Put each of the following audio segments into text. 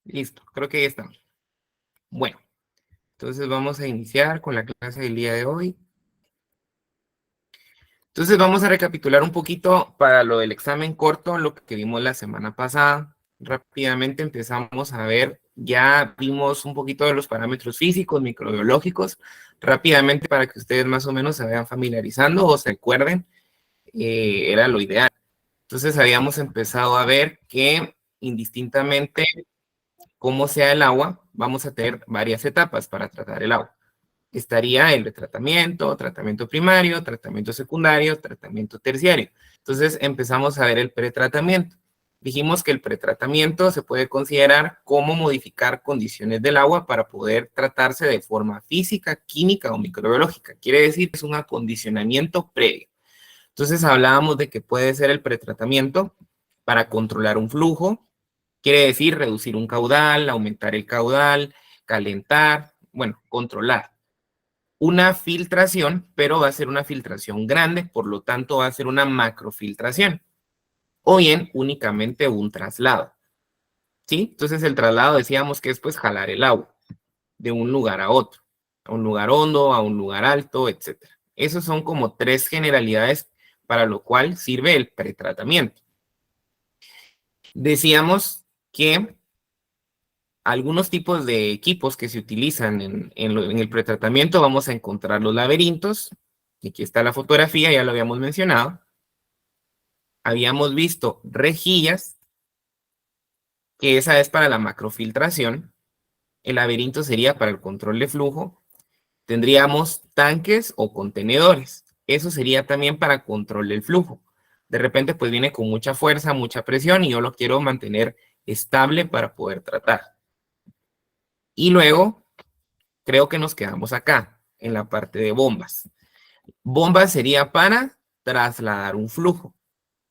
Listo, creo que ya estamos. Bueno, entonces vamos a iniciar con la clase del día de hoy. Entonces vamos a recapitular un poquito para lo del examen corto, lo que vimos la semana pasada. Rápidamente empezamos a ver, ya vimos un poquito de los parámetros físicos, microbiológicos, rápidamente para que ustedes más o menos se vayan familiarizando o se acuerden, era lo ideal. Entonces habíamos empezado a ver que indistintamente cómo sea el agua, vamos a tener varias etapas para tratar el agua. Estaría el tratamiento, tratamiento primario, tratamiento secundario, tratamiento terciario. Entonces empezamos a ver el pretratamiento. Dijimos que el pretratamiento se puede considerar cómo modificar condiciones del agua para poder tratarse de forma física, química o microbiológica. Quiere decir que es un acondicionamiento previo. Entonces hablábamos de que puede ser el pretratamiento para controlar un flujo, quiere decir reducir un caudal, aumentar el caudal, calentar, bueno, controlar. Una filtración, pero va a ser una filtración grande, por lo tanto va a ser una macrofiltración. O bien únicamente un traslado. ¿Sí? Entonces el traslado decíamos que es pues jalar el agua de un lugar a otro, a un lugar hondo, a un lugar alto, etc. Esos son como tres generalidades para lo cual sirve el pretratamiento. Decíamos que algunos tipos de equipos que se utilizan en el pretratamiento, vamos a encontrar los laberintos. Aquí está la fotografía, ya lo habíamos mencionado. Habíamos visto rejillas, que esa es para la macrofiltración. El laberinto sería para el control de flujo. Tendríamos tanques o contenedores. Eso sería también para control del flujo. De repente, pues viene con mucha fuerza, mucha presión y yo lo quiero mantener estable para poder tratar. Y luego, creo que nos quedamos acá, en la parte de bombas. Bomba sería para trasladar un flujo.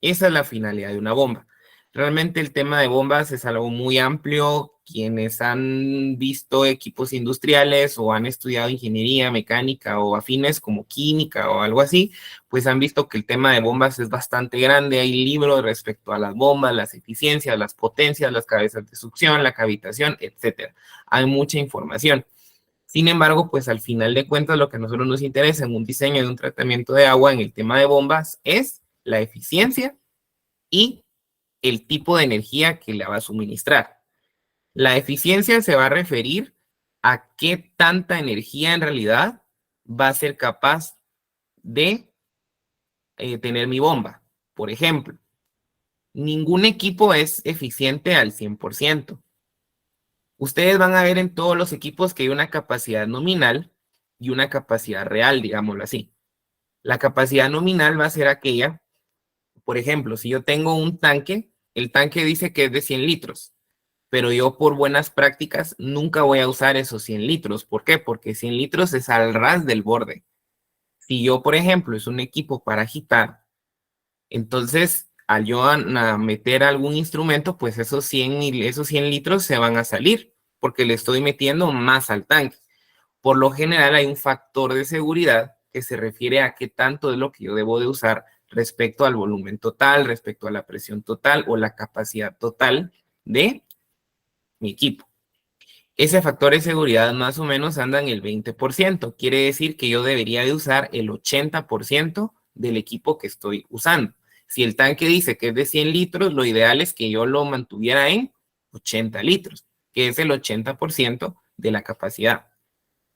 Esa es la finalidad de una bomba. Realmente el tema de bombas es algo muy amplio. Quienes han visto equipos industriales o han estudiado ingeniería mecánica o afines como química o algo así, pues han visto que el tema de bombas es bastante grande. Hay libros respecto a las bombas, las eficiencias, las potencias, las cabezas de succión, la cavitación, etcétera. Hay mucha información. Sin embargo, pues al final de cuentas lo que a nosotros nos interesa en un diseño de un tratamiento de agua en el tema de bombas es la eficiencia y el tipo de energía que la va a suministrar. La eficiencia se va a referir a qué tanta energía en realidad va a ser capaz de tener mi bomba. Por ejemplo, ningún equipo es eficiente al 100%. Ustedes van a ver en todos los equipos que hay una capacidad nominal y una capacidad real, digámoslo así. La capacidad nominal va a ser aquella, por ejemplo, si yo tengo un tanque, el tanque dice que es de 100 litros, pero yo por buenas prácticas nunca voy a usar esos 100 litros. ¿Por qué? Porque 100 litros es al ras del borde. Si yo, por ejemplo, es un equipo para agitar, entonces al yo a meter algún instrumento, pues esos 100 litros se van a salir porque le estoy metiendo más al tanque. Por lo general hay un factor de seguridad que se refiere a qué tanto es lo que yo debo de usar respecto al volumen total, respecto a la presión total o la capacidad total de mi equipo. Ese factor de seguridad más o menos anda en el 20%. Quiere decir que yo debería de usar el 80% del equipo que estoy usando. Si el tanque dice que es de 100 litros, lo ideal es que yo lo mantuviera en 80 litros, que es el 80% de la capacidad.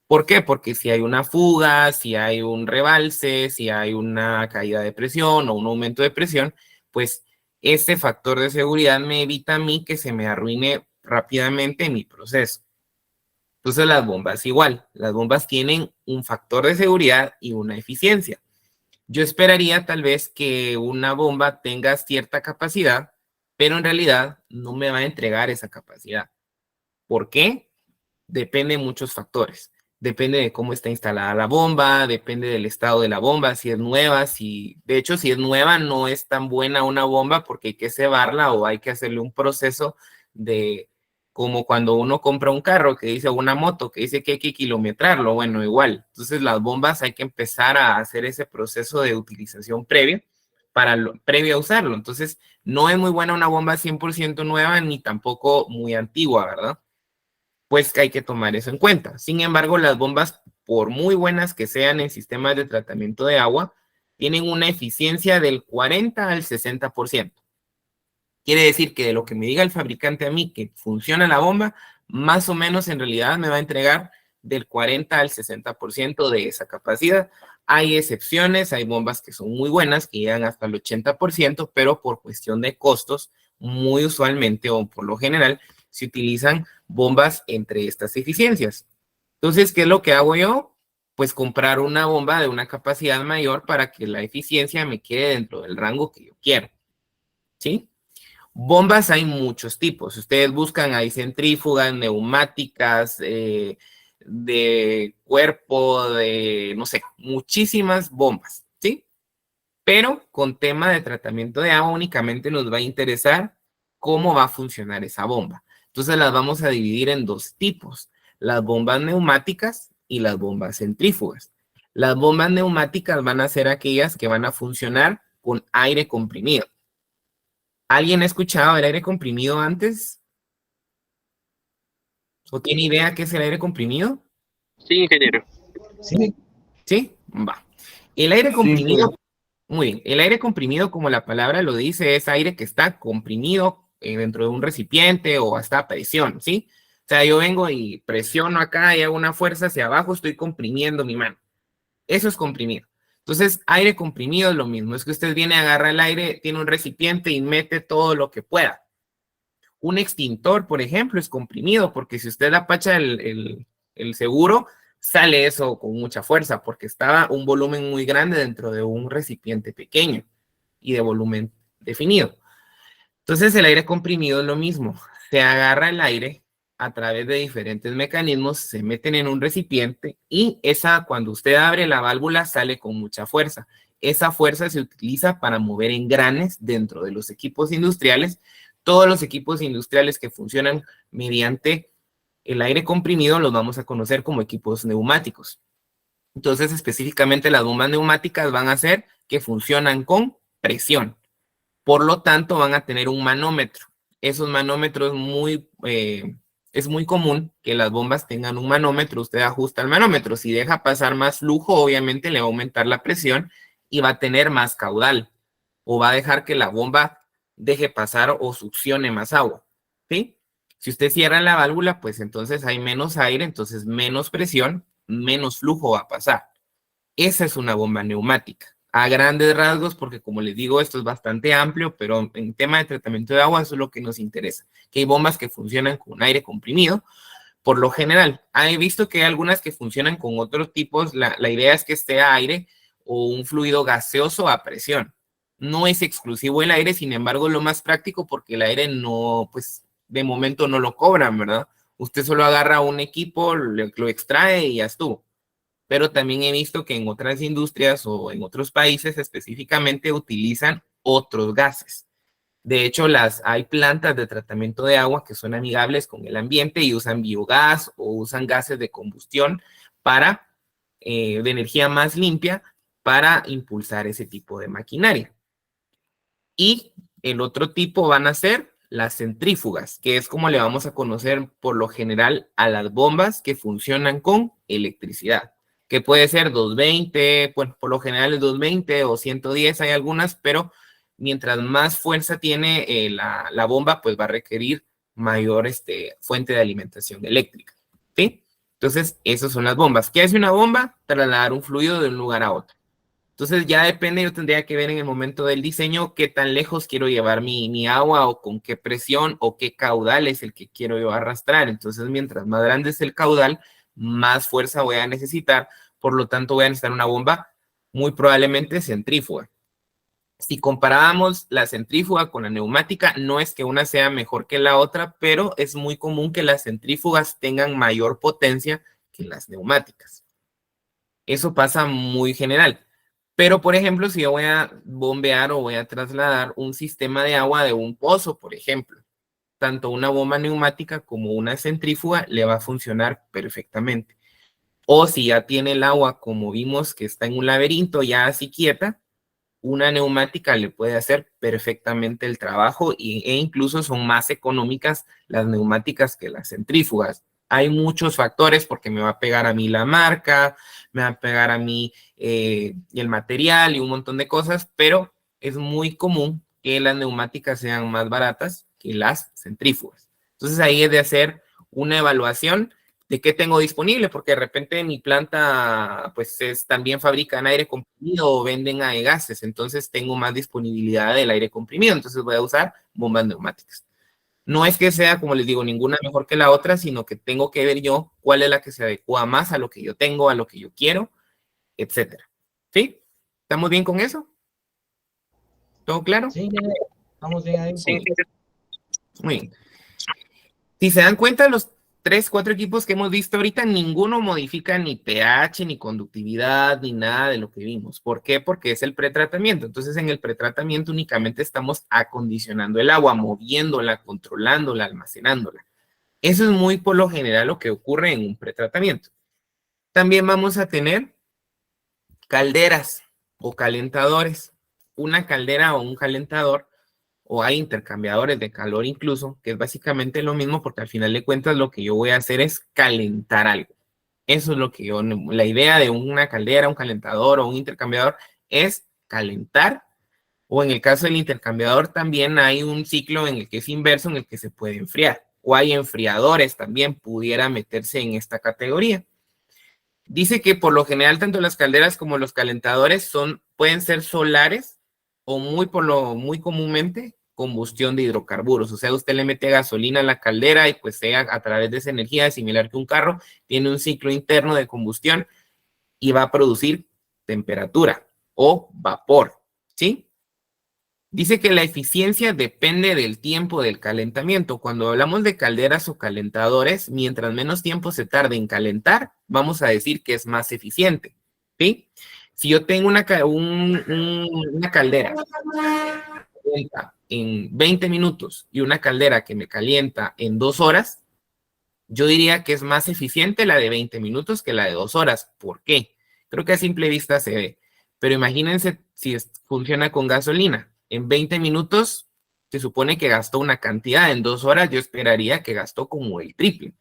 ¿Por qué? Porque si hay una fuga, si hay un rebalse, si hay una caída de presión o un aumento de presión, pues este factor de seguridad me evita a mí que se me arruine rápidamente mi proceso. Entonces las bombas igual, las bombas tienen un factor de seguridad y una eficiencia. Yo esperaría tal vez que una bomba tenga cierta capacidad, pero en realidad no me va a entregar esa capacidad. ¿Por qué? Depende de muchos factores. Depende de cómo está instalada la bomba, depende del estado de la bomba, si es nueva, de hecho, si es nueva, no es tan buena una bomba porque hay que cebarla o hay que hacerle un proceso de, como cuando uno compra un carro que dice, una moto que dice que hay que kilometrarlo, bueno, igual. Entonces las bombas hay que empezar a hacer ese proceso de utilización previa previo a usarlo. Entonces, no es muy buena una bomba 100% nueva ni tampoco muy antigua, ¿verdad? Pues hay que tomar eso en cuenta. Sin embargo, las bombas, por muy buenas que sean en sistemas de tratamiento de agua, tienen una eficiencia del 40 al 60%. Quiere decir que de lo que me diga el fabricante a mí que funciona la bomba, más o menos en realidad me va a entregar del 40 al 60% de esa capacidad. Hay excepciones, hay bombas que son muy buenas, que llegan hasta el 80%, pero por cuestión de costos, muy usualmente o por lo general, se utilizan bombas entre estas eficiencias. Entonces, ¿qué es lo que hago yo? Pues comprar una bomba de una capacidad mayor para que la eficiencia me quede dentro del rango que yo quiero. ¿Sí? Bombas hay muchos tipos. Si ustedes buscan, hay centrífugas, neumáticas, de cuerpo, de, no sé, muchísimas bombas, ¿sí? Pero con tema de tratamiento de agua únicamente nos va a interesar cómo va a funcionar esa bomba. Entonces las vamos a dividir en dos tipos, las bombas neumáticas y las bombas centrífugas. Las bombas neumáticas van a ser aquellas que van a funcionar con aire comprimido. ¿Alguien ha escuchado el aire comprimido antes? ¿O tiene idea qué es el aire comprimido? Sí, ingeniero. Sí, ¿Sí? Va. El aire sí, comprimido, muy bien. El aire comprimido, como la palabra lo dice, es aire que está comprimido dentro de un recipiente o hasta a presión, ¿sí? O sea, yo vengo y presiono acá y hago una fuerza hacia abajo, estoy comprimiendo mi mano. Eso es comprimido. Entonces, aire comprimido es lo mismo. Es que usted viene, agarra el aire, tiene un recipiente y mete todo lo que pueda. Un extintor, por ejemplo, es comprimido, porque si usted apacha el seguro, sale eso con mucha fuerza, porque estaba un volumen muy grande dentro de un recipiente pequeño y de volumen definido. Entonces, el aire comprimido es lo mismo. Se agarra el aire a través de diferentes mecanismos, se meten en un recipiente y cuando usted abre la válvula, sale con mucha fuerza. Esa fuerza se utiliza para mover engranes dentro de los equipos industriales. Todos los equipos industriales que funcionan mediante el aire comprimido los vamos a conocer como equipos neumáticos. Entonces, específicamente las bombas neumáticas van a ser que funcionan con presión. Por lo tanto, van a tener un manómetro. Esos manómetros es muy común que las bombas tengan un manómetro. Usted ajusta el manómetro. Si deja pasar más flujo, obviamente le va a aumentar la presión y va a tener más caudal. O va a dejar que la bomba deje pasar o succione más agua. ¿Sí? Si usted cierra la válvula, pues entonces hay menos aire, entonces menos presión, menos flujo va a pasar. Esa es una bomba neumática. A grandes rasgos, porque como les digo, esto es bastante amplio, pero en tema de tratamiento de agua, eso es lo que nos interesa. Que hay bombas que funcionan con aire comprimido. Por lo general, he visto que hay algunas que funcionan con otros tipos. La idea es que esté aire o un fluido gaseoso a presión. No es exclusivo el aire, sin embargo, es lo más práctico porque el aire no, pues, de momento no lo cobran, ¿verdad? Usted solo agarra un equipo, lo extrae y ya estuvo. Pero también he visto que en otras industrias o en otros países específicamente utilizan otros gases. De hecho, hay plantas de tratamiento de agua que son amigables con el ambiente y usan biogás o usan gases de combustión de energía más limpia para impulsar ese tipo de maquinaria. Y el otro tipo van a ser las centrífugas, que es como le vamos a conocer por lo general a las bombas que funcionan con electricidad, que puede ser 220, bueno, por lo general es 220 o 110, hay algunas, pero mientras más fuerza tiene la bomba, pues va a requerir mayor fuente de alimentación eléctrica, ¿sí? Entonces, esas son las bombas. ¿Qué hace una bomba? Trasladar un fluido de un lugar a otro. Entonces ya depende, yo tendría que ver en el momento del diseño qué tan lejos quiero llevar mi agua o con qué presión o qué caudal es el que quiero yo arrastrar. Entonces, mientras más grande es el caudal, más fuerza voy a necesitar. Por lo tanto, voy a necesitar una bomba muy probablemente centrífuga. Si comparábamos la centrífuga con la neumática, no es que una sea mejor que la otra, pero es muy común que las centrífugas tengan mayor potencia que las neumáticas. Eso pasa muy general. Pero, por ejemplo, si yo voy a bombear o voy a trasladar un sistema de agua de un pozo, por ejemplo, tanto una bomba neumática como una centrífuga le va a funcionar perfectamente. O si ya tiene el agua, como vimos que está en un laberinto ya así quieta, una neumática le puede hacer perfectamente el trabajo e incluso son más económicas las neumáticas que las centrífugas. Hay muchos factores porque me va a pegar a mí la marca, me va a pegar a mí el material y un montón de cosas, pero es muy común que las neumáticas sean más baratas que las centrífugas. Entonces ahí es de hacer una evaluación de qué tengo disponible, porque de repente mi planta pues también fabrican aire comprimido o venden gases, entonces tengo más disponibilidad del aire comprimido, entonces voy a usar bombas neumáticas. No es que sea, como les digo, ninguna mejor que la otra, sino que tengo que ver yo cuál es la que se adecua más a lo que yo tengo, a lo que yo quiero, etcétera. ¿Sí? ¿Estamos bien con eso? ¿Todo claro? Sí, estamos bien ahí. Sí. Muy bien. Si se dan cuenta, los 3, 4 equipos que hemos visto ahorita, ninguno modifica ni pH, ni conductividad, ni nada de lo que vimos. ¿Por qué? Porque es el pretratamiento. Entonces, en el pretratamiento únicamente estamos acondicionando el agua, moviéndola, controlándola, almacenándola. Eso es muy por lo general lo que ocurre en un pretratamiento. También vamos a tener calderas o calentadores. Una caldera o un calentador, o hay intercambiadores de calor incluso, que es básicamente lo mismo porque al final de cuentas lo que yo voy a hacer es calentar algo. Eso es lo que yo, la idea de una caldera, un calentador o un intercambiador es calentar, o en el caso del intercambiador también hay un ciclo en el que es inverso, en el que se puede enfriar, o hay enfriadores también, pudiera meterse en esta categoría. Dice que por lo general tanto las calderas como los calentadores pueden ser solares o muy comúnmente combustión de hidrocarburos. O sea, usted le mete gasolina a la caldera y pues sea a través de esa energía, similar que un carro, tiene un ciclo interno de combustión y va a producir temperatura o vapor, ¿sí? Dice que la eficiencia depende del tiempo del calentamiento. Cuando hablamos de calderas o calentadores, mientras menos tiempo se tarde en calentar, vamos a decir que es más eficiente, ¿sí? Si yo tengo una caldera en 20 minutos y una caldera que me calienta en 2 horas, yo diría que es más eficiente la de 20 minutos que la de 2 horas. ¿Por qué? Creo que a simple vista se ve. Pero imagínense si funciona con gasolina. En 20 minutos se supone que gastó una cantidad. En 2 horas yo esperaría que gastó como el triple.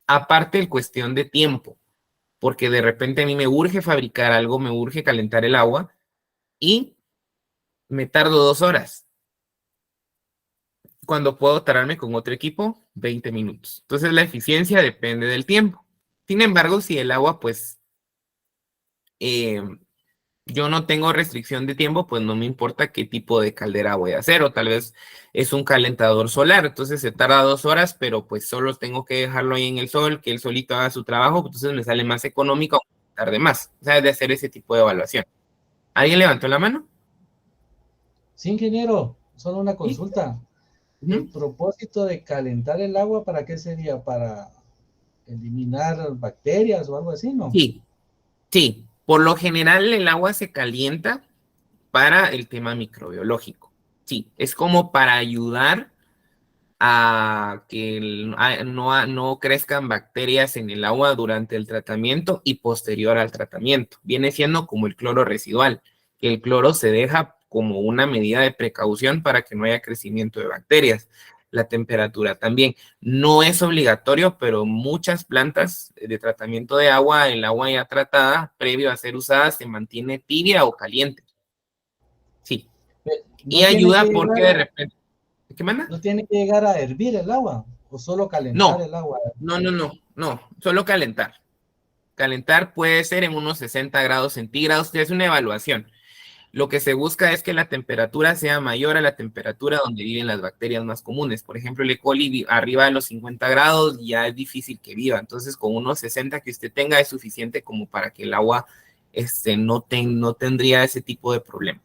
Aparte el cuestión de tiempo. Porque de repente a mí me urge fabricar algo, me urge calentar el agua y me tardo 2 horas. Cuando puedo tardarme con otro equipo, 20 minutos. Entonces la eficiencia depende del tiempo. Sin embargo, si el agua, pues, yo no tengo restricción de tiempo, pues no me importa qué tipo de caldera voy a hacer, o tal vez es un calentador solar, entonces se tarda 2 horas, pero pues solo tengo que dejarlo ahí en el sol, que el solito haga su trabajo, entonces me sale más económico, tarde más, o sea, de hacer ese tipo de evaluación. ¿Alguien levantó la mano? Sí, ingeniero, solo una ¿Sí? consulta. El Uh-huh. propósito de calentar el agua, ¿para qué sería? ¿Para eliminar bacterias o algo así, no? Sí, sí. Por lo general el agua se calienta para el tema microbiológico. Sí, es como para ayudar a que no crezcan bacterias en el agua durante el tratamiento y posterior al tratamiento. Viene siendo como el cloro residual, que el cloro se deja como una medida de precaución para que no haya crecimiento de bacterias. La temperatura también no es obligatorio, pero muchas plantas de tratamiento de agua, el agua ya tratada, previo a ser usada, se mantiene tibia o caliente. Sí. Y No tiene que ayuda porque de llegar, repente... ¿Qué manda? no tiene que llegar a hervir el agua, o solo calentar No, el agua. no, solo calentar. Calentar puede ser en unos 60 grados centígrados, es una evaluación. Lo que se busca es que la temperatura sea mayor a la temperatura donde viven las bacterias más comunes. Por ejemplo, el E. coli arriba de los 50 grados ya es difícil que viva. Entonces, con unos 60 que usted tenga es suficiente como para que el agua no tendría ese tipo de problema.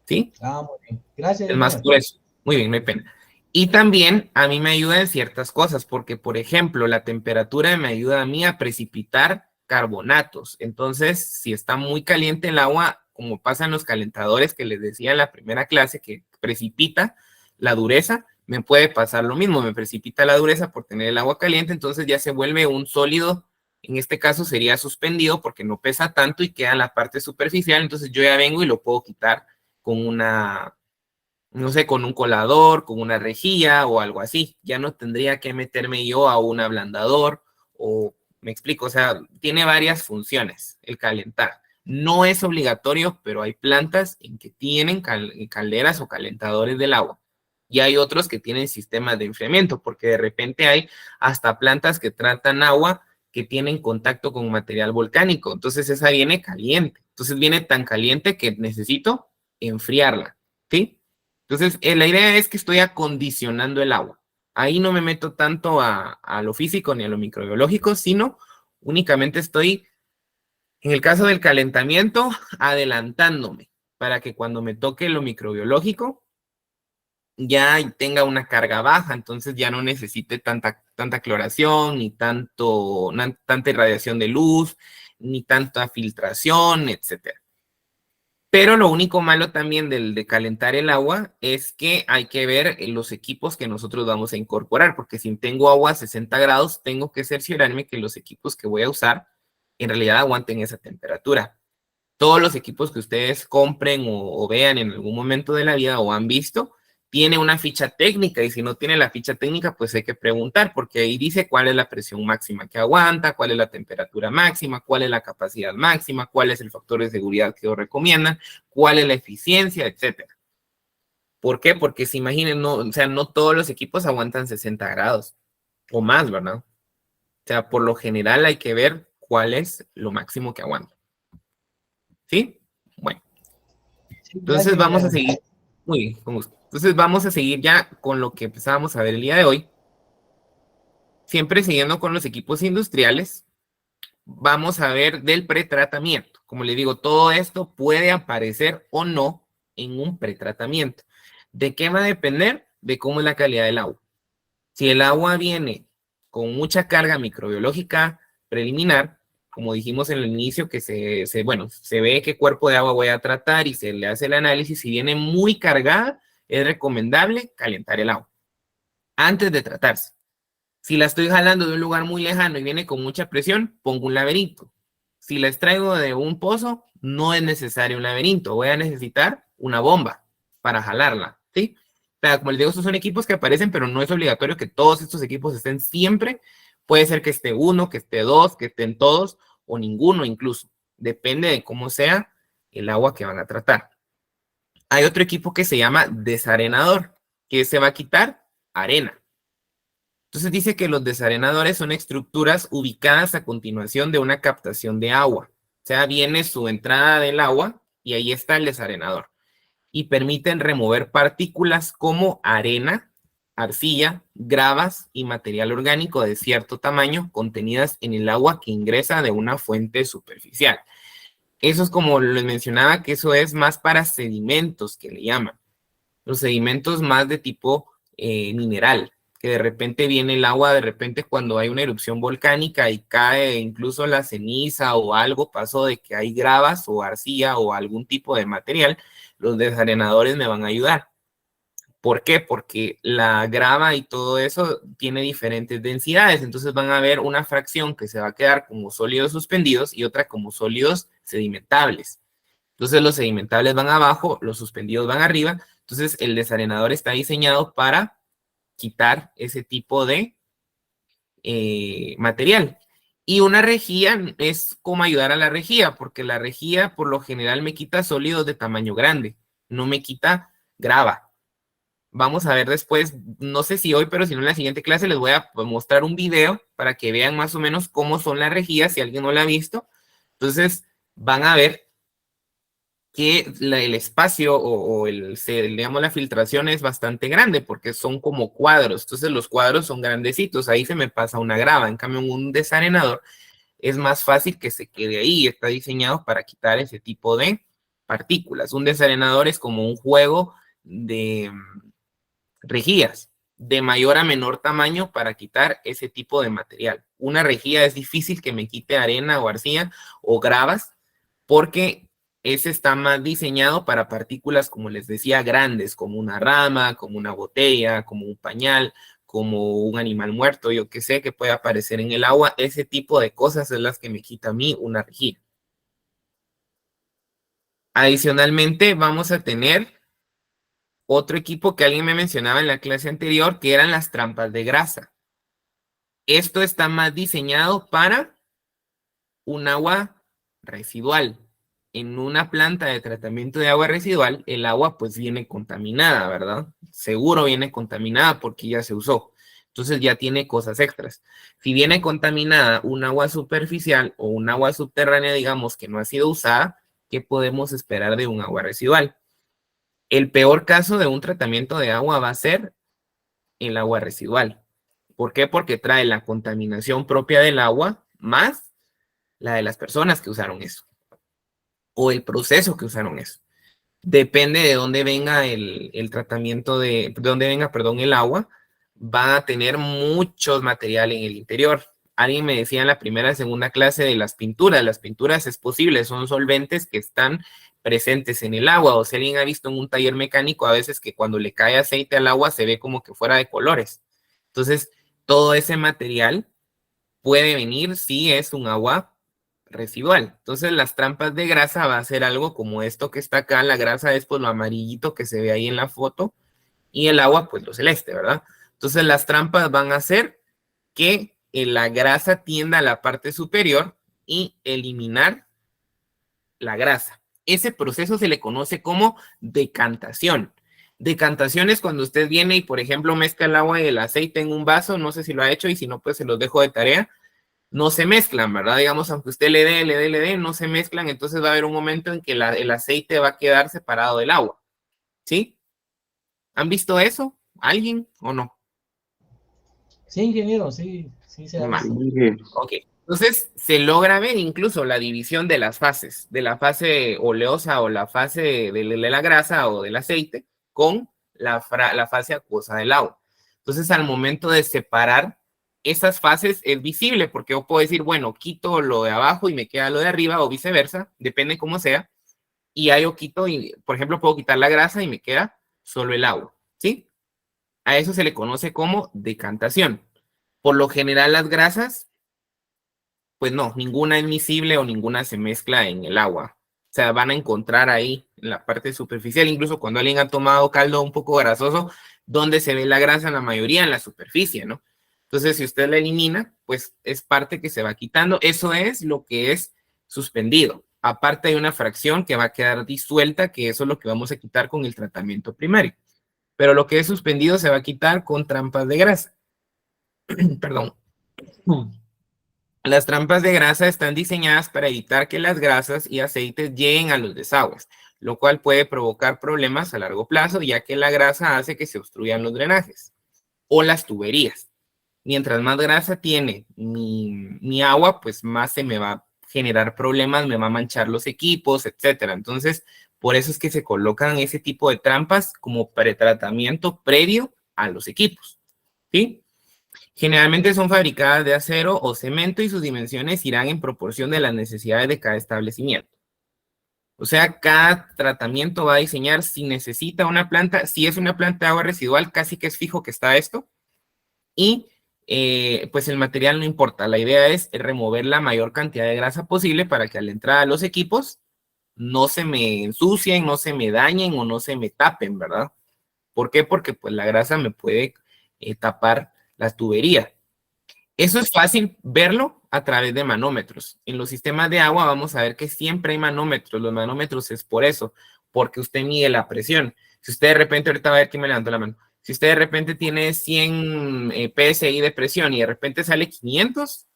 ¿Sí? Ah, muy bien. Gracias, Es más ingeniero. por eso. Muy bien, no hay pena. Y también a mí me ayuda en ciertas cosas, porque por ejemplo, la temperatura me ayuda a mí a precipitar carbonatos. Entonces, si está muy caliente el agua, como pasa en los calentadores que les decía en la primera clase, que precipita la dureza, me puede pasar lo mismo, me precipita la dureza por tener el agua caliente, entonces ya se vuelve un sólido, en este caso sería suspendido porque no pesa tanto y queda en la parte superficial, entonces yo ya vengo y lo puedo quitar con una, no sé, con un colador, con una rejilla o algo así. Ya no tendría que meterme yo a un ablandador o, me explico, o sea, tiene varias funciones el calentar. No es obligatorio, pero hay plantas en que tienen calderas o calentadores del agua. Y hay otros que tienen sistemas de enfriamiento, porque de repente hay hasta plantas que tratan agua que tienen contacto con material volcánico. Entonces esa viene caliente. Entonces viene tan caliente que necesito enfriarla, ¿sí? Entonces la idea es que estoy acondicionando el agua. Ahí no me meto tanto a lo físico ni a lo microbiológico, sino únicamente estoy, en el caso del calentamiento, adelantándome para que cuando me toque lo microbiológico ya tenga una carga baja, entonces ya no necesite tanta cloración, ni tanta irradiación de luz, ni tanta filtración, etcétera. Pero lo único malo también de calentar el agua es que hay que ver los equipos que nosotros vamos a incorporar, porque si tengo agua a 60 grados, tengo que cerciorarme que los equipos que voy a usar en realidad aguanten esa temperatura. Todos los equipos que ustedes compren o vean en algún momento de la vida o han visto, tiene una ficha técnica, y si no tiene la ficha técnica, pues hay que preguntar, porque ahí dice cuál es la presión máxima que aguanta, cuál es la temperatura máxima, cuál es la capacidad máxima, cuál es el factor de seguridad que os recomiendan, cuál es la eficiencia, etcétera. ¿Por qué? Porque se imaginen, no, o sea, no todos los equipos aguantan 60 grados o más, ¿verdad? O sea, por lo general hay que ver cuál es lo máximo que aguanta. ¿Sí? Bueno. Sí, ya Entonces llegué vamos a a... seguir. Muy bien, con gusto. Entonces vamos a seguir ya con lo que empezábamos a ver el día de hoy. Siempre siguiendo con los equipos industriales, vamos a ver del pretratamiento. Como le digo, todo esto puede aparecer o no en un pretratamiento. ¿De qué va a depender? De cómo es la calidad del agua. Si el agua viene con mucha carga microbiológica preliminar, como dijimos en el inicio, que bueno, se ve qué cuerpo de agua voy a tratar y se le hace el análisis. Si viene muy cargada, es recomendable calentar el agua antes de tratarse. Si la estoy jalando de un lugar muy lejano y viene con mucha presión, pongo un laberinto. Si la extraigo de un pozo, no es necesario un laberinto. Voy a necesitar una bomba para jalarla, ¿sí? O sea, como les digo, estos son equipos que aparecen, pero no es obligatorio que todos estos equipos estén siempre. Puede ser que esté uno, que esté dos, que estén todos o ninguno incluso. Depende de cómo sea el agua que van a tratar. Hay otro equipo que se llama desarenador, que se va a quitar arena. Entonces dice que los desarenadores son estructuras ubicadas a continuación de una captación de agua. O sea, viene su entrada del agua y ahí está el desarenador. Y permiten remover partículas como arena, arcilla, gravas y material orgánico de cierto tamaño contenidas en el agua que ingresa de una fuente superficial. Eso es como les mencionaba, que eso es más para sedimentos que le llaman. Los sedimentos más de tipo mineral, que de repente viene el agua, de repente cuando hay una erupción volcánica y cae incluso la ceniza o algo, pasó de que hay gravas o arcilla o algún tipo de material, los desarenadores me van a ayudar. ¿Por qué? Porque la grava y todo eso tiene diferentes densidades, entonces van a ver una fracción que se va a quedar como sólidos suspendidos y otra como sólidos sedimentables. Entonces los sedimentables van abajo, los suspendidos van arriba. Entonces el desarenador está diseñado para quitar ese tipo de material. Y una rejilla es como ayudar a la rejilla, porque la rejilla por lo general me quita sólidos de tamaño grande, no me quita grava. Vamos a ver después, no sé si hoy, pero si no en la siguiente clase les voy a mostrar un video para que vean más o menos cómo son las rejillas, si alguien no la ha visto. Entonces van a ver que el espacio digamos, la filtración es bastante grande porque son como cuadros. Entonces los cuadros son grandecitos, ahí se me pasa una grava. En cambio, en un desarenador es más fácil que se quede ahí. Está diseñado para quitar ese tipo de partículas. Un desarenador es como un juego de rejillas de mayor a menor tamaño para quitar ese tipo de material. Una rejilla es difícil que me quite arena o arcilla o gravas porque ese está más diseñado para partículas, como les decía, grandes, como una rama, como una botella, como un pañal, como un animal muerto, yo que sé, que puede aparecer en el agua. Ese tipo de cosas es las que me quita a mí una rejilla. Adicionalmente, vamos a tener otro equipo que alguien me mencionaba en la clase anterior, que eran las trampas de grasa. Esto está más diseñado para un agua residual. En una planta de tratamiento de agua residual, el agua pues viene contaminada, ¿verdad? Seguro viene contaminada porque ya se usó. Entonces ya tiene cosas extras. Si viene contaminada un agua superficial o un agua subterránea, digamos, que no ha sido usada, ¿qué podemos esperar de un agua residual? El peor caso de un tratamiento de agua va a ser el agua residual. ¿Por qué? Porque trae la contaminación propia del agua más la de las personas que usaron eso o el proceso que usaron eso. Depende de dónde venga el tratamiento de dónde venga, perdón, el agua, va a tener muchos material en el interior. Alguien me decía en la primera y segunda clase de las pinturas es posible, son solventes que están presentes en el agua, o si alguien ha visto en un taller mecánico a veces que cuando le cae aceite al agua se ve como que fuera de colores. Entonces, todo ese material puede venir si es un agua residual. Entonces, las trampas de grasa va a ser algo como esto que está acá. La grasa es pues lo amarillito que se ve ahí en la foto y el agua pues lo celeste, ¿verdad? Entonces, las trampas van a hacer que la grasa tienda a la parte superior y eliminar la grasa. Ese proceso se le conoce como decantación. Decantación es cuando usted viene y, por ejemplo, mezcla el agua y el aceite en un vaso, no sé si lo ha hecho y si no, pues se los dejo de tarea. No se mezclan, ¿verdad? Digamos, aunque usted le dé, no se mezclan, entonces va a haber un momento en que el aceite va a quedar separado del agua, ¿sí? ¿Han visto eso? ¿Alguien o no? Sí, ingeniero, sí, sí se ha Mal. visto. Ok. Entonces, se logra ver incluso la división de las fases, de la fase oleosa o la fase de la grasa o del aceite con la fase acuosa del agua. Entonces, al momento de separar esas fases es visible porque yo puedo decir, bueno, quito lo de abajo y me queda lo de arriba o viceversa, depende cómo sea. Y ahí yo quito, y, por ejemplo, puedo quitar la grasa y me queda solo el agua, ¿sí? A eso se le conoce como decantación. Por lo general, las grasas pues no, ninguna es miscible o ninguna se mezcla en el agua. O sea, van a encontrar ahí en la parte superficial, incluso cuando alguien ha tomado caldo un poco grasoso, donde se ve la grasa, la mayoría en la superficie, ¿no? Entonces, si usted la elimina, pues es parte que se va quitando. Eso es lo que es suspendido. Aparte hay una fracción que va a quedar disuelta, que eso es lo que vamos a quitar con el tratamiento primario. Pero lo que es suspendido se va a quitar con trampas de grasa. Perdón. Las trampas de grasa están diseñadas para evitar que las grasas y aceites lleguen a los desagües, lo cual puede provocar problemas a largo plazo, ya que la grasa hace que se obstruyan los drenajes o las tuberías. Mientras más grasa tiene mi agua, pues más se me va a generar problemas, me va a manchar los equipos, etcétera. Entonces, por eso es que se colocan ese tipo de trampas como pretratamiento previo a los equipos, ¿sí? Generalmente son fabricadas de acero o cemento y sus dimensiones irán en proporción de las necesidades de cada establecimiento. O sea, cada tratamiento va a diseñar si necesita una planta, si es una planta de agua residual, casi que es fijo que está esto. Y pues el material no importa, la idea es remover la mayor cantidad de grasa posible para que al entrar a los equipos no se me ensucien, no se me dañen o no se me tapen, ¿verdad? ¿Por qué? Porque pues la grasa me puede tapar las tuberías. Eso es fácil verlo a través de manómetros. En los sistemas de agua vamos a ver que siempre hay manómetros. Los manómetros es por eso, porque usted mide la presión. Si usted de repente, ahorita va a ver que me levantó la mano, si usted de repente tiene 100 PSI de presión y de repente sale 500,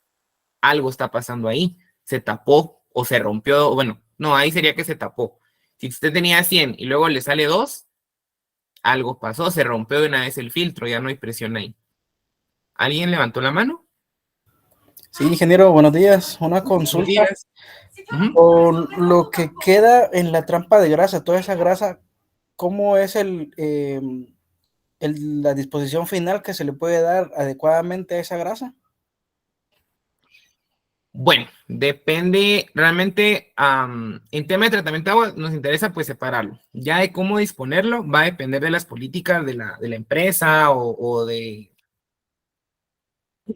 algo está pasando ahí. Se tapó o se rompió. Bueno, no, ahí sería que se tapó. Si usted tenía 100 y luego le sale 2, algo pasó, se rompió de una vez el filtro, ya no hay presión ahí. ¿Alguien levantó la mano? Sí, ingeniero, buenos días. Una consulta con lo que queda en la trampa de grasa, toda esa grasa, ¿cómo es la disposición final que se le puede dar adecuadamente a esa grasa? Bueno, depende realmente, en tema de tratamiento de agua nos interesa pues separarlo. Ya de cómo disponerlo va a depender de las políticas de la empresa o del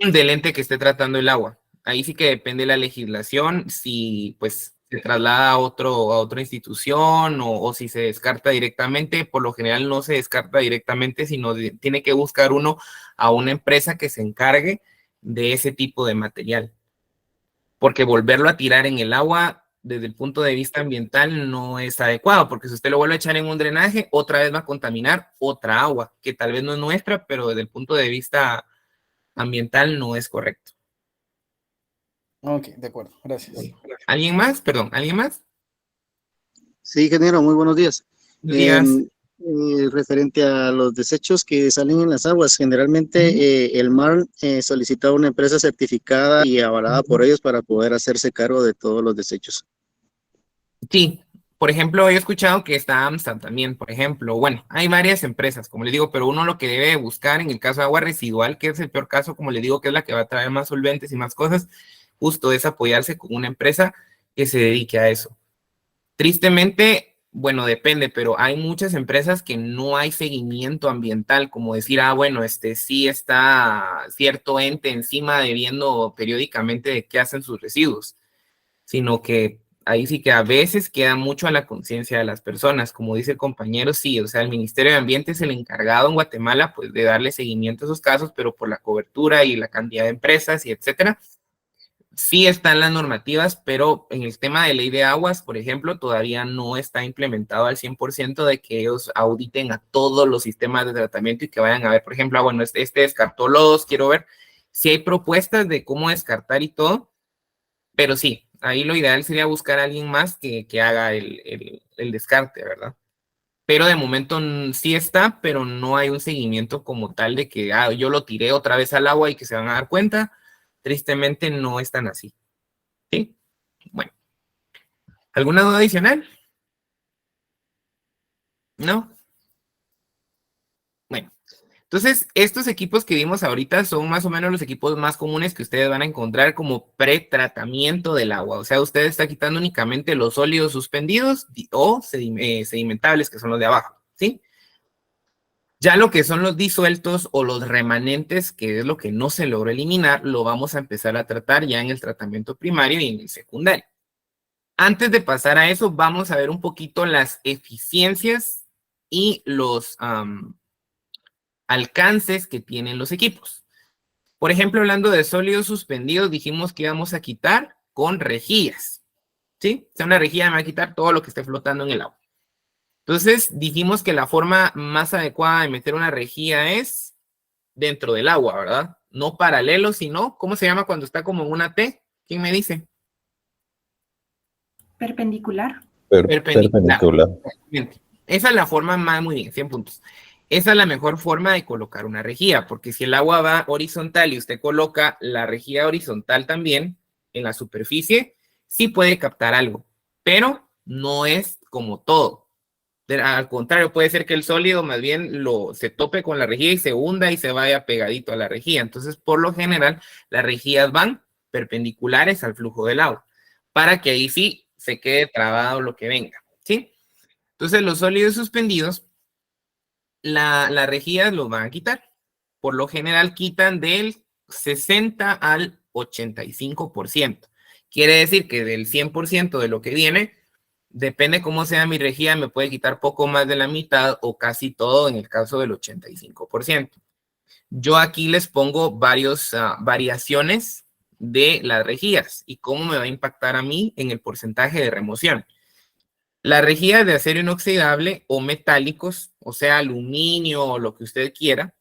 ente que esté tratando el agua. Ahí sí que depende de la legislación, si pues se traslada a otra institución o si se descarta directamente, por lo general no se descarta directamente, sino tiene que buscar uno a una empresa que se encargue de ese tipo de material. Porque volverlo a tirar en el agua desde el punto de vista ambiental no es adecuado, porque si usted lo vuelve a echar en un drenaje, otra vez va a contaminar otra agua, que tal vez no es nuestra, pero desde el punto de vista ambiental no es correcto. Ok, de acuerdo, gracias. ¿Alguien más? Perdón, ¿alguien más? Sí, ingeniero, muy buenos días. Buenos días. Referente a los desechos que salen en las aguas, generalmente el MARN solicita una empresa certificada y avalada por ellos para poder hacerse cargo de todos los desechos. Sí, por ejemplo, he escuchado que está AMSA también, por ejemplo. Bueno, hay varias empresas, como les digo, pero uno lo que debe buscar en el caso de agua residual, que es el peor caso, como les digo, que es la que va a traer más solventes y más cosas, justo es apoyarse con una empresa que se dedique a eso. Tristemente, bueno, depende, pero hay muchas empresas que no hay seguimiento ambiental, como decir, bueno, sí está cierto ente encima de viendo periódicamente de qué hacen sus residuos, sino que ahí sí que a veces queda mucho a la conciencia de las personas, como dice el compañero, sí, o sea, el Ministerio de Ambiente es el encargado en Guatemala, pues, de darle seguimiento a esos casos, pero por la cobertura y la cantidad de empresas y etcétera, sí están las normativas, pero en el tema de ley de aguas, por ejemplo, todavía no está implementado al 100% de que ellos auditen a todos los sistemas de tratamiento y que vayan a ver, por ejemplo, bueno, este descartó lodos, quiero ver si hay propuestas de cómo descartar y todo, pero sí, ahí lo ideal sería buscar a alguien más que haga el descarte, ¿verdad? Pero de momento sí está, pero no hay un seguimiento como tal de que yo lo tiré otra vez al agua y que se van a dar cuenta. Tristemente no es tan así. ¿Sí? Bueno. ¿Alguna duda adicional? ¿No? Bueno. Entonces, estos equipos que vimos ahorita son más o menos los equipos más comunes que ustedes van a encontrar como pretratamiento del agua. O sea, usted está quitando únicamente los sólidos suspendidos o sedimentables, que son los de abajo. ¿Sí? Ya lo que son los disueltos o los remanentes, que es lo que no se logró eliminar, lo vamos a empezar a tratar ya en el tratamiento primario y en el secundario. Antes de pasar a eso, vamos a ver un poquito las eficiencias y los alcances que tienen los equipos. Por ejemplo, hablando de sólidos suspendidos, dijimos que íbamos a quitar con rejillas. ¿Sí? O sea, una rejilla me va a quitar todo lo que esté flotando en el agua. Entonces, dijimos que la forma más adecuada de meter una rejilla es dentro del agua, ¿verdad? No paralelo, sino, ¿cómo se llama cuando está como en una T? ¿Quién me dice? Perpendicular. Perpendicular. Esa es la forma más, muy bien, 100 puntos. Esa es la mejor forma de colocar una rejilla, porque si el agua va horizontal y usted coloca la rejilla horizontal también en la superficie, sí puede captar algo, pero no es como todo. Al contrario, puede ser que el sólido más bien se tope con la rejilla y se hunda y se vaya pegadito a la rejilla. Entonces, por lo general, las rejillas van perpendiculares al flujo del agua, para que ahí sí se quede trabado lo que venga, ¿sí? Entonces, los sólidos suspendidos, las rejillas los van a quitar. Por lo general, quitan del 60 al 85%. Quiere decir que del 100% de lo que viene, depende cómo sea mi rejilla, me puede quitar poco más de la mitad o casi todo en el caso del 85%. Yo aquí les pongo varias variaciones de las rejillas y cómo me va a impactar a mí en el porcentaje de remoción. Las rejillas de acero inoxidable o metálicos, o sea, aluminio o lo que usted quiera,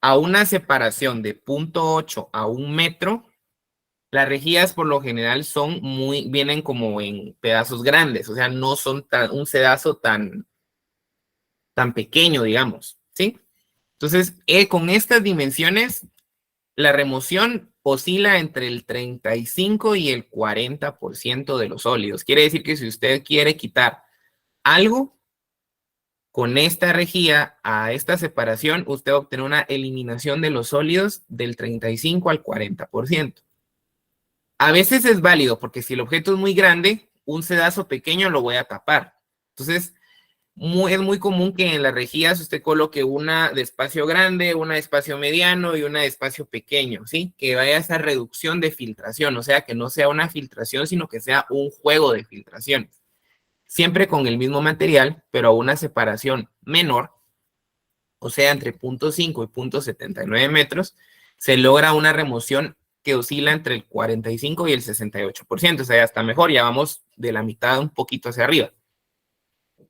a una separación de 0.8 a 1 metro, las rejillas por lo general vienen como en pedazos grandes, o sea, no son un pedazo tan pequeño, digamos, ¿sí? Entonces, con estas dimensiones, la remoción oscila entre el 35 y el 40% de los sólidos. Quiere decir que si usted quiere quitar algo con esta rejilla a esta separación, usted va a obtener una eliminación de los sólidos del 35 al 40%. A veces es válido porque si el objeto es muy grande, un sedazo pequeño lo voy a tapar. Entonces, Es muy común que en las rejillas usted coloque una de espacio grande, una de espacio mediano y una de espacio pequeño, ¿sí? Que vaya esa reducción de filtración, o sea, que no sea una filtración, sino que sea un juego de filtraciones. Siempre con el mismo material, pero a una separación menor, o sea, entre 0.5 y 0.79 metros, se logra una remoción que oscila entre el 45 y el 68%, o sea, ya está mejor, ya vamos de la mitad un poquito hacia arriba.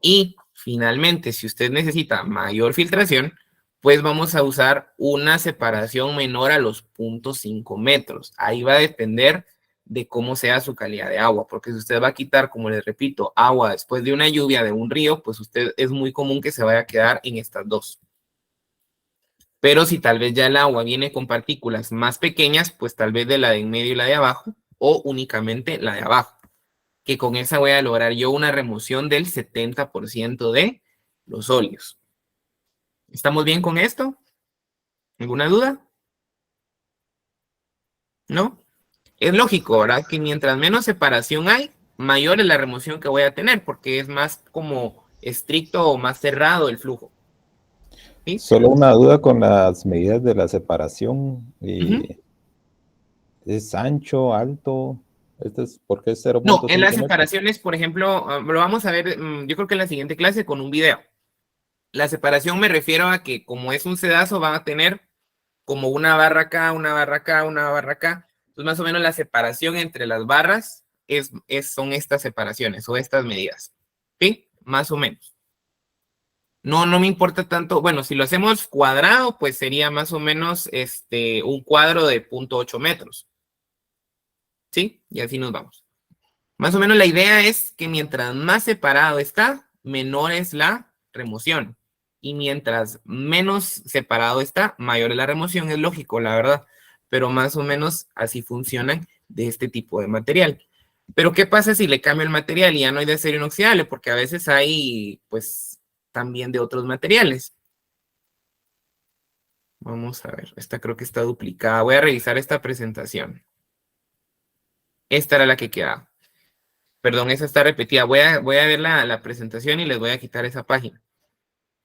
Y finalmente, si usted necesita mayor filtración, pues vamos a usar una separación menor a los 0.5 metros. Ahí va a depender de cómo sea su calidad de agua, porque si usted va a quitar, como les repito, agua después de una lluvia de un río, pues usted es muy común que se vaya a quedar en estas dos. Pero si tal vez ya el agua viene con partículas más pequeñas, pues tal vez de la de en medio y la de abajo, o únicamente la de abajo, que con esa voy a lograr yo una remoción del 70% de los óleos. ¿Estamos bien con esto? ¿Alguna duda? ¿No? Es lógico, ¿verdad? Que mientras menos separación hay, mayor es la remoción que voy a tener, porque es más como estricto o más cerrado el flujo. ¿Sí? Solo una duda con las medidas de la separación. ¿Es ancho, alto? ¿Por qué es 0.5 No, en las metros? separaciones, por ejemplo, lo vamos a ver, yo creo que en la siguiente clase con un video. La separación me refiero a que como es un sedazo, van a tener como una barra acá, una barra acá, una barra acá. Entonces, más o menos la separación entre las barras son estas separaciones o estas medidas. ¿Sí? Más o menos. No me importa tanto. Bueno, si lo hacemos cuadrado, pues sería más o menos un cuadro de 0.8 metros. ¿Sí? Y así nos vamos. Más o menos la idea es que mientras más separado está, menor es la remoción. Y mientras menos separado está, mayor es la remoción. Es lógico, la verdad. Pero más o menos así funcionan de este tipo de material. Pero ¿qué pasa si le cambio el material y ya no hay de acero inoxidable? Porque a veces hay, pues, también de otros materiales. Vamos a ver. Esta creo que está duplicada. Voy a revisar esta presentación. Esta era la que quedaba. Perdón, esa está repetida. Voy a ver la presentación y les voy a quitar esa página.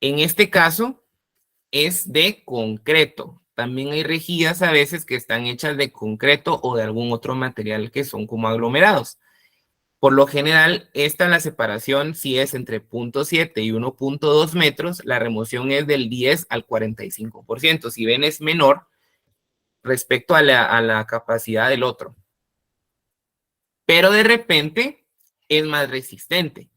En este caso es de concreto. También hay rejillas a veces que están hechas de concreto o de algún otro material que son como aglomerados. Por lo general, la separación, si es entre 0.7 y 1.2 metros, la remoción es del 10 al 45%. Si ven, es menor respecto a la capacidad del otro. Pero de repente es más resistente.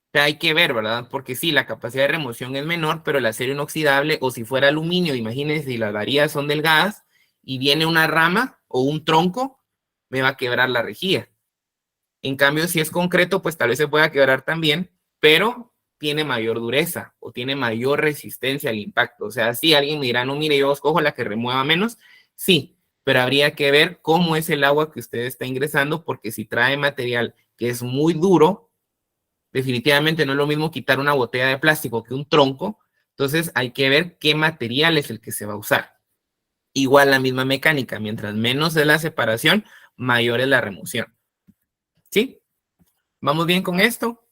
O sea, hay que ver, ¿verdad? Porque sí, la capacidad de remoción es menor, pero el acero inoxidable, o si fuera aluminio, imagínense si las varillas son delgadas y viene una rama o un tronco, me va a quebrar la rejilla. En cambio, si es concreto, pues tal vez se pueda quebrar también, pero tiene mayor dureza o tiene mayor resistencia al impacto. O sea, sí, alguien me dirá, no, mire, yo escojo la que remueva menos. Sí, pero habría que ver cómo es el agua que usted está ingresando, porque si trae material que es muy duro, definitivamente no es lo mismo quitar una botella de plástico que un tronco. Entonces hay que ver qué material es el que se va a usar. Igual la misma mecánica, mientras menos es la separación, mayor es la remoción. ¿Sí? ¿Vamos bien con esto?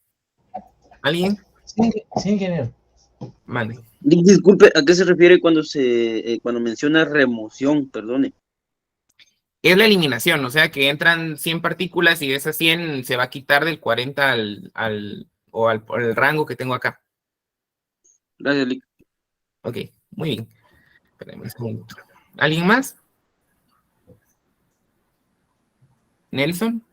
¿Alguien? Sí, ingeniero. Mande. Disculpe, ¿a qué se refiere cuando menciona remoción? Perdone. Es la eliminación, o sea que entran 100 partículas y de esas 100 se va a quitar del 40 por el rango que tengo acá. Gracias, Lick. Ok, muy bien. Espérame un segundo. ¿Alguien más? ¿Nelson?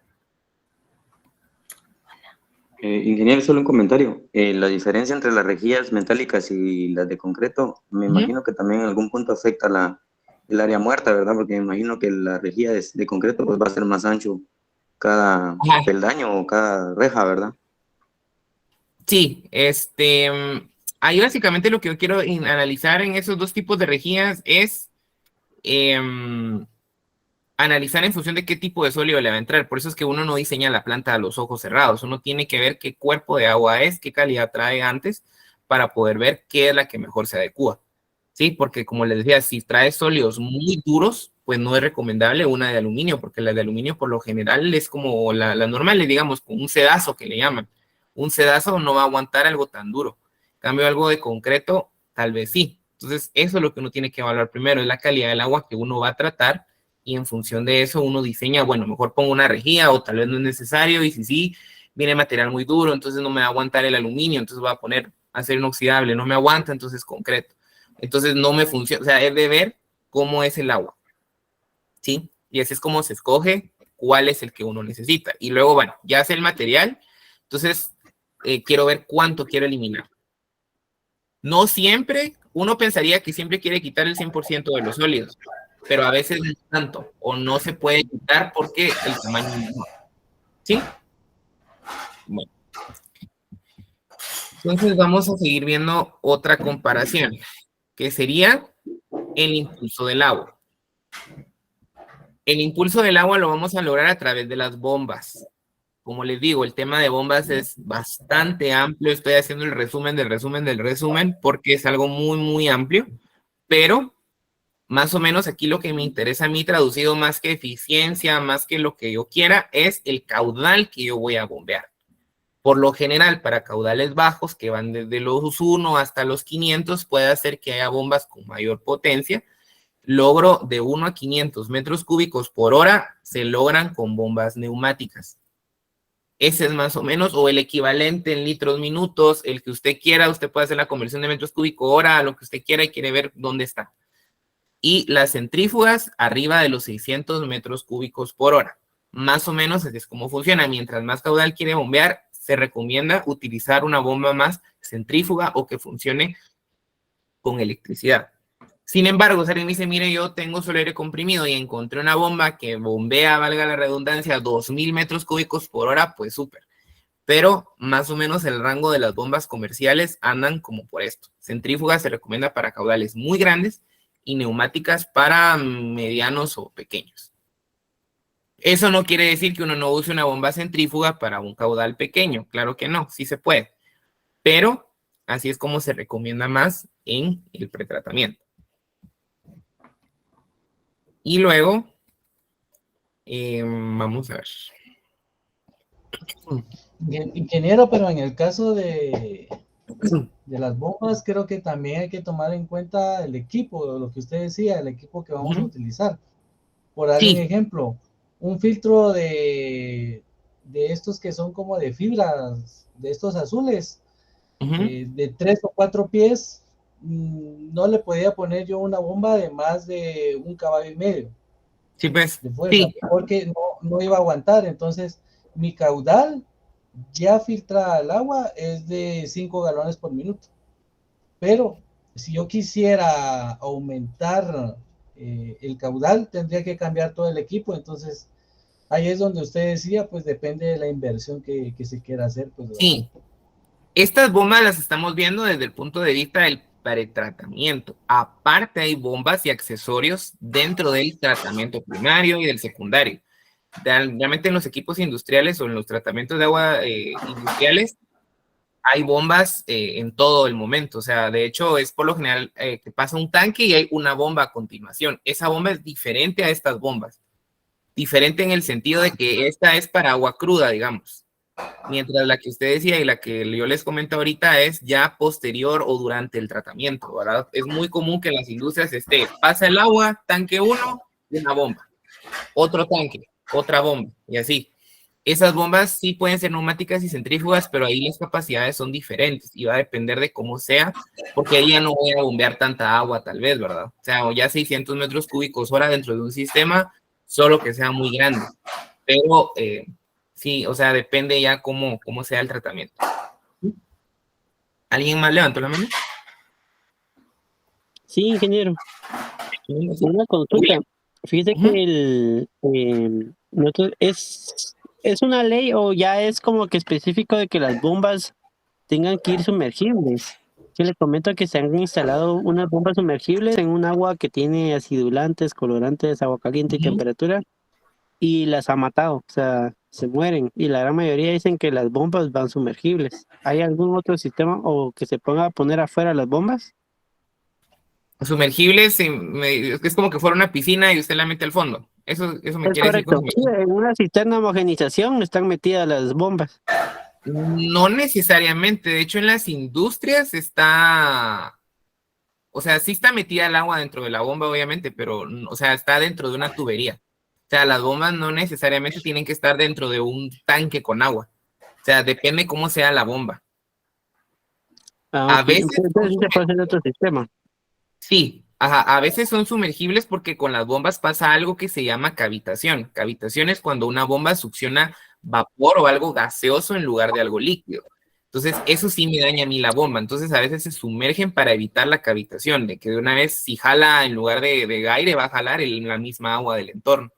Ingeniero, solo un comentario. La diferencia entre las rejillas metálicas y las de concreto, me imagino que también en algún punto afecta el área muerta, ¿verdad? Porque me imagino que la rejilla de concreto pues va a ser más ancho cada peldaño o cada reja, ¿verdad? Sí, ahí básicamente lo que yo quiero analizar en esos dos tipos de rejillas es analizar en función de qué tipo de sólido le va a entrar. Por eso es que uno no diseña la planta a los ojos cerrados. Uno tiene que ver qué cuerpo de agua es, qué calidad trae antes, para poder ver qué es la que mejor se adecua. ¿Sí? Porque como les decía, si trae sólidos muy duros, pues no es recomendable una de aluminio, porque la de aluminio por lo general es como la normal, digamos, con un sedazo que le llaman. Un sedazo no va a aguantar algo tan duro. En cambio, algo de concreto, tal vez sí. Entonces, eso es lo que uno tiene que evaluar primero, es la calidad del agua que uno va a tratar, y en función de eso uno diseña, bueno, mejor pongo una rejilla o tal vez no es necesario, y si sí, viene material muy duro, entonces no me va a aguantar el aluminio, entonces voy a poner acero inoxidable, no me aguanta, entonces concreto. Entonces no me funciona, o sea, es de ver cómo es el agua, ¿sí? Y así es como se escoge cuál es el que uno necesita. Y luego, bueno, ya sé el material, entonces quiero ver cuánto quiero eliminar. No siempre, uno pensaría que siempre quiere quitar el 100% de los sólidos, pero a veces no tanto, o no se puede quitar porque el tamaño no. ¿Sí? Bueno. Entonces vamos a seguir viendo otra comparación, que sería el impulso del agua. El impulso del agua lo vamos a lograr a través de las bombas. Como les digo, el tema de bombas es bastante amplio. Estoy haciendo el resumen del resumen del resumen porque es algo muy, muy amplio. Pero más o menos aquí lo que me interesa a mí, traducido más que eficiencia, más que lo que yo quiera, es el caudal que yo voy a bombear. Por lo general, para caudales bajos, que van desde los 1 hasta los 500, puede hacer que haya bombas con mayor potencia. Logro de 1 a 500 metros cúbicos por hora se logran con bombas neumáticas. Ese es más o menos, o el equivalente en litros minutos, el que usted quiera. Usted puede hacer la conversión de metros cúbicos hora a lo que usted quiera y quiere ver dónde está. Y las centrífugas arriba de los 600 metros cúbicos por hora. Más o menos así es como funciona. Mientras más caudal quiere bombear, se recomienda utilizar una bomba más centrífuga o que funcione con electricidad. Sin embargo, si alguien me dice, mire, yo tengo solo aire comprimido y encontré una bomba que bombea, valga la redundancia, 2000 metros cúbicos por hora, pues súper. Pero más o menos el rango de las bombas comerciales andan como por esto. Centrífugas se recomienda para caudales muy grandes y neumáticas para medianos o pequeños. Eso no quiere decir que uno no use una bomba centrífuga para un caudal pequeño. Claro que no, sí se puede. Pero así es como se recomienda más en el pretratamiento. Y luego, vamos a ver. Ingeniero, pero en el caso de las bombas, creo que también hay que tomar en cuenta el equipo, lo que usted decía, el equipo que vamos a utilizar. Por dar un ejemplo, un filtro de estos que son como de fibras, de estos azules, de 3 o 4 pies, no le podía poner yo una bomba de más de 1,5 caballos. Sí, pues. De fuerza, porque no iba a aguantar. Entonces, mi caudal ya filtrada el agua es de 5 galones por minuto. Pero si yo quisiera aumentar el caudal, tendría que cambiar todo el equipo. Entonces, ahí es donde usted decía, pues depende de la inversión que se quiera hacer. Pues, sí. Estas bombas las estamos viendo desde el punto de vista del pretratamiento. Aparte hay bombas y accesorios dentro del tratamiento primario y del secundario. Realmente en los equipos industriales o en los tratamientos de agua industriales hay bombas en todo el momento. O sea, de hecho es por lo general que pasa un tanque y hay una bomba a continuación. Esa bomba es diferente a estas bombas. Diferente en el sentido de que esta es para agua cruda, digamos. Mientras la que usted decía y la que yo les comento ahorita es ya posterior o durante el tratamiento, ¿verdad? Es muy común que en las industrias pasa el agua, tanque 1, una bomba. Otro tanque, otra bomba, y así. Esas bombas sí pueden ser neumáticas y centrífugas, pero ahí las capacidades son diferentes y va a depender de cómo sea, porque ahí ya no voy a bombear tanta agua, tal vez, ¿verdad? O sea, o ya 600 metros cúbicos hora dentro de un sistema, solo que sea muy grande. Pero sí, o sea, depende ya cómo sea el tratamiento. ¿Alguien más levantó la mano? Sí, ingeniero. Una consulta. Fíjese que ¿es una ley o ya es como que específico de que las bombas tengan que ir sumergibles? Yo le comento que se han instalado unas bombas sumergibles en un agua que tiene acidulantes, colorantes, agua caliente y temperatura, y las ha matado, o sea, se mueren. Y la gran mayoría dicen que las bombas van sumergibles. ¿Hay algún otro sistema o que se ponga a poner afuera las bombas? Sumergibles, es como que fuera una piscina y usted la mete al fondo. Eso me quiere decir. Sí, en una cisterna de homogenización están metidas las bombas. No necesariamente, de hecho en las industrias está, o sea, sí está metida el agua dentro de la bomba, obviamente, pero, o sea, está dentro de una tubería. O sea, las bombas no necesariamente tienen que estar dentro de un tanque con agua. O sea, depende cómo sea la bomba. Ah, A ok. veces Entonces sí se puede hacer otro sistema. sí, ajá, a veces son sumergibles porque con las bombas pasa algo que se llama cavitación. Cavitación es cuando una bomba succiona vapor o algo gaseoso en lugar de algo líquido. Entonces, eso sí me daña a mí la bomba. Entonces, a veces se sumergen para evitar la cavitación, de que de una vez, si jala en lugar de aire, va a jalar la misma agua del entorno.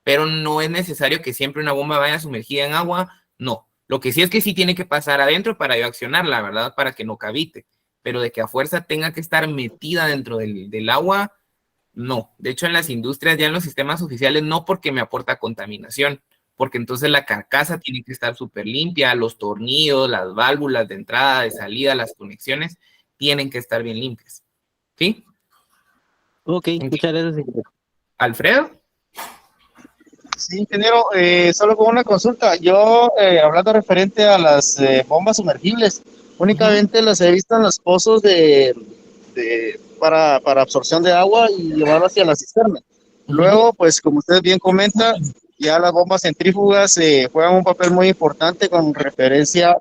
Pero no es necesario que siempre una bomba vaya sumergida en agua, no. Lo que sí es que sí tiene que pasar adentro para yo accionarla, ¿verdad? Para que no cavite. Pero de que a fuerza tenga que estar metida dentro del agua, no. De hecho, en las industrias, ya en los sistemas oficiales, no porque me aporta contaminación, porque entonces la carcasa tiene que estar súper limpia, los tornillos, las válvulas de entrada, de salida, las conexiones, tienen que estar bien limpias. ¿Sí? Ok, muchas gracias. ¿Alfredo? Sí, ingeniero, solo con una consulta. Yo, hablando referente a las bombas sumergibles, únicamente las he visto en los pozos para absorción de agua y llevarlo hacia la cisterna. Luego, pues como usted bien comenta, ya las bombas centrífugas juegan un papel muy importante con referencia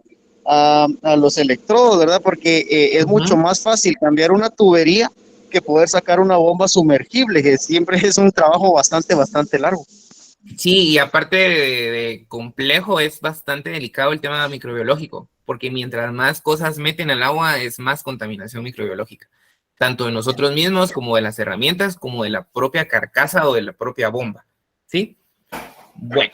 a los electrodos, ¿verdad? Porque es mucho más fácil cambiar una tubería que poder sacar una bomba sumergible, que siempre es un trabajo bastante largo. Sí, y aparte de complejo, es bastante delicado el tema microbiológico, porque mientras más cosas meten al agua, es más contaminación microbiológica, tanto de nosotros mismos como de las herramientas, como de la propia carcasa o de la propia bomba, ¿sí? Bueno,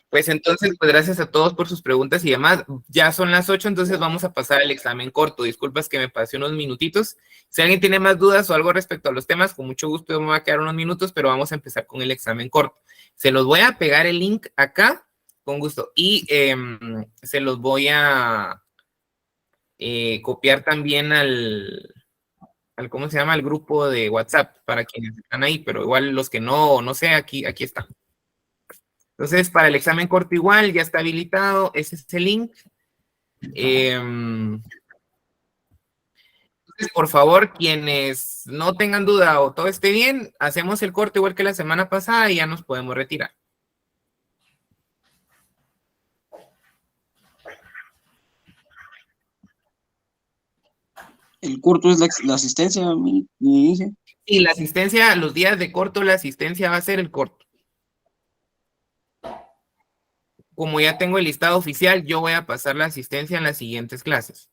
pues entonces, pues gracias a todos por sus preguntas y demás. Ya son las 8, entonces vamos a pasar al examen corto. Disculpas que me pasé unos minutitos. Si alguien tiene más dudas o algo respecto a los temas, con mucho gusto me va a quedar unos minutos, pero vamos a empezar con el examen corto. Se los voy a pegar el link acá, con gusto, y se los voy a copiar también ¿cómo se llama? Al grupo de WhatsApp, para quienes están ahí, pero igual los que no sé, aquí está. Entonces, para el examen corto igual, ya está habilitado, ese es el link. Entonces, por favor, quienes no tengan duda o todo esté bien, hacemos el corte igual que la semana pasada y ya nos podemos retirar. El corto es la asistencia, me dice. Y la asistencia, los días de corto, la asistencia va a ser el corto. Como ya tengo el listado oficial, yo voy a pasar la asistencia en las siguientes clases.